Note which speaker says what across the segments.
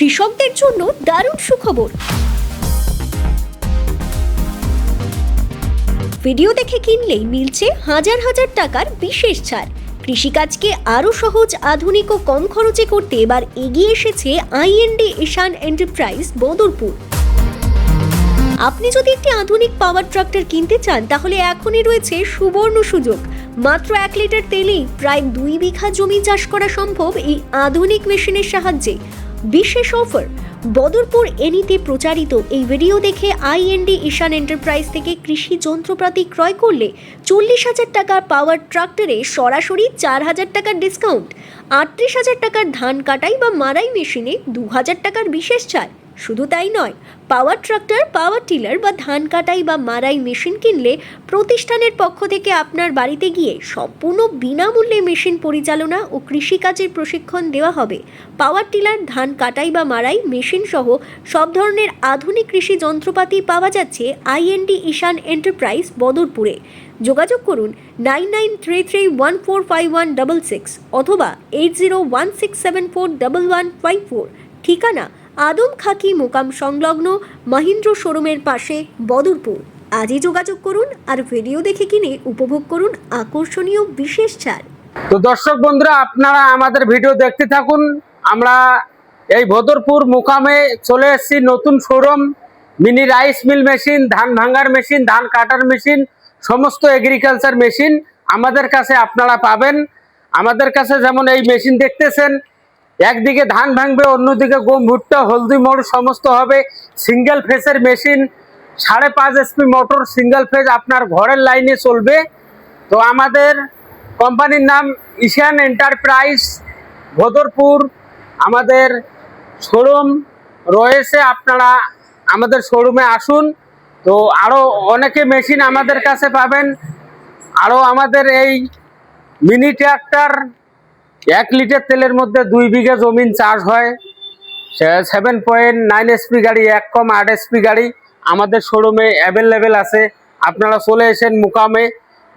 Speaker 1: কৃষকদের জন্য দারুণ সুখবর। ভিডিও দেখে কিনলেই মিলছে হাজার হাজার টাকার বিশেষ ছাড়। কৃষিকাজকে আরও সহজ, আধুনিক ও কম খরচে করতে এবার এগিয়ে এসেছে আইএনডি ঈশান এন্টারপ্রাইজ বদরপুর। আপনি যদি একটি আধুনিক পাওয়ার ট্রাক্টর কিনতে চান তাহলে এখনই রয়েছে সুবর্ণ সুযোগ। মাত্র 1 লিটার তেলেই প্রায় 2 বিঘা জমি চাষ করা সম্ভব এই আধুনিক মেশিনের সাহায্যে। বিশেষ অফার, বদরপুর এনিতে প্রচারিত এই ভিডিও দেখে আইএনডি ঈশান এন্টারপ্রাইজ থেকে কৃষি যন্ত্রপাতি ক্রয় করলে 40,000 টাকার পাওয়ার ট্রাক্টরে সরাসরি 4,000 টাকার ডিসকাউন্ট, 38,000 টাকার ধান কাটাই বা মারাই মেশিনে 2,000 টাকার বিশেষ ছাড়। শুধু তাই নয়, পাওয়ার ট্রাক্টর, পাওয়ার টিলার বা ধান কাটাই বা মারাই মেশিন কিনলে প্রতিষ্ঠানের পক্ষ থেকে আপনার বাড়িতে গিয়ে সম্পূর্ণ বিনামূল্যে মেশিন পরিচালনা ও কৃষিকাজের প্রশিক্ষণ দেওয়া হবে। পাওয়ার টিলার, ধান কাটাই বা মারাই মেশিন সহ সব ধরনের আধুনিক কৃষি যন্ত্রপাতি পাওয়া যাচ্ছে আইএনডি ঈশান এন্টারপ্রাইজ বদরপুরে। যোগাযোগ করুন 9933145166 অথবা 8016741154। ঠিকানা আদম খাকি মোকাম সংলগ্ন মহিন্দ্র শোরুমের পাশে, বদরপুর। আজই যোগাযোগ করুন আর ভিডিও দেখে কিনে উপভোগ করুন আকর্ষণীয় বিশেষ ছাড়।
Speaker 2: তো দর্শক বন্ধুরা, আপনারা আমাদের ভিডিও দেখতে থাকুন। আমরা এই বদরপুর মোকামে চলে এসেছি নতুন showroom. Mini rice mill machine, ধান ভাঙার মেশিন, ধান কাটার মেশিন, সমস্ত এগ্রিকালচার মেশিন আমাদের কাছে আপনারা পাবেন। আমাদের কাছে যেমন এই মেশিন দেখতেছেন, একদিকে ধান ভাঙবে, অন্যদিকে গম, ভুট্টা, হলদি, মোড় সমস্ত হবে। সিঙ্গেল ফেসের machine, 5.5 HP motor, single phase, আপনার ঘরের লাইনে চলবে। তো আমাদের কোম্পানির নাম ঈশান এন্টারপ্রাইজ বদরপুর। আমাদের শোরুম রয়েছে, আপনারা আমাদের শোরুমে আসুন। তো আরও অনেকে মেশিন আমাদের কাছে পাবেন। আরও আমাদের এই মিনি ট্রাক্টর 1 লিটার তেলের মধ্যে 2 বিঘা জমিন চাষ হয়। 7.9 HP গাড়ি, 1.8 HP গাড়ি আমাদের শোরুমে অ্যাভেলেবেল আছে। আপনারা চলে এসেন মুকামে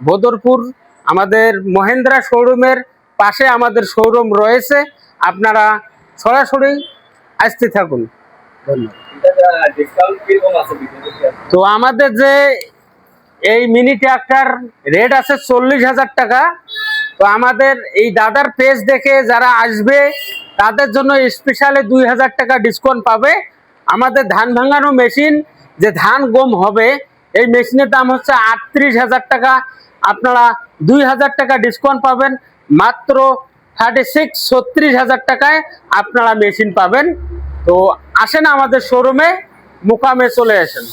Speaker 2: বদরপুর, আমাদের মহেন্দ্রা শোরুমের পাশে আমাদের শোরুম রয়েছে। আপনারা সরাসরি আসতে থাকুন। তো আমাদের যে এই মিনি ট্রাক্টর রেট আছে 40,000 টাকা। তো আমাদের এই দাদার পেজ দেখে যারা আসবে তাদের জন্য স্পেশালি 2,000 টাকা ডিসকাউন্ট পাবে। আমাদের ধান ভাঙানো মেশিন, যে ধান গম হবে, এই মেশিনের দাম হচ্ছে 38,000 টাকা। আপনারা 2,000 টাকা ডিসকাউন্ট পাবেন। মাত্র 36,000 টাকায় আপনারা মেশিন পাবেন। তো আসেন আমাদের শোরুমে, মুকামে চলে আসেন।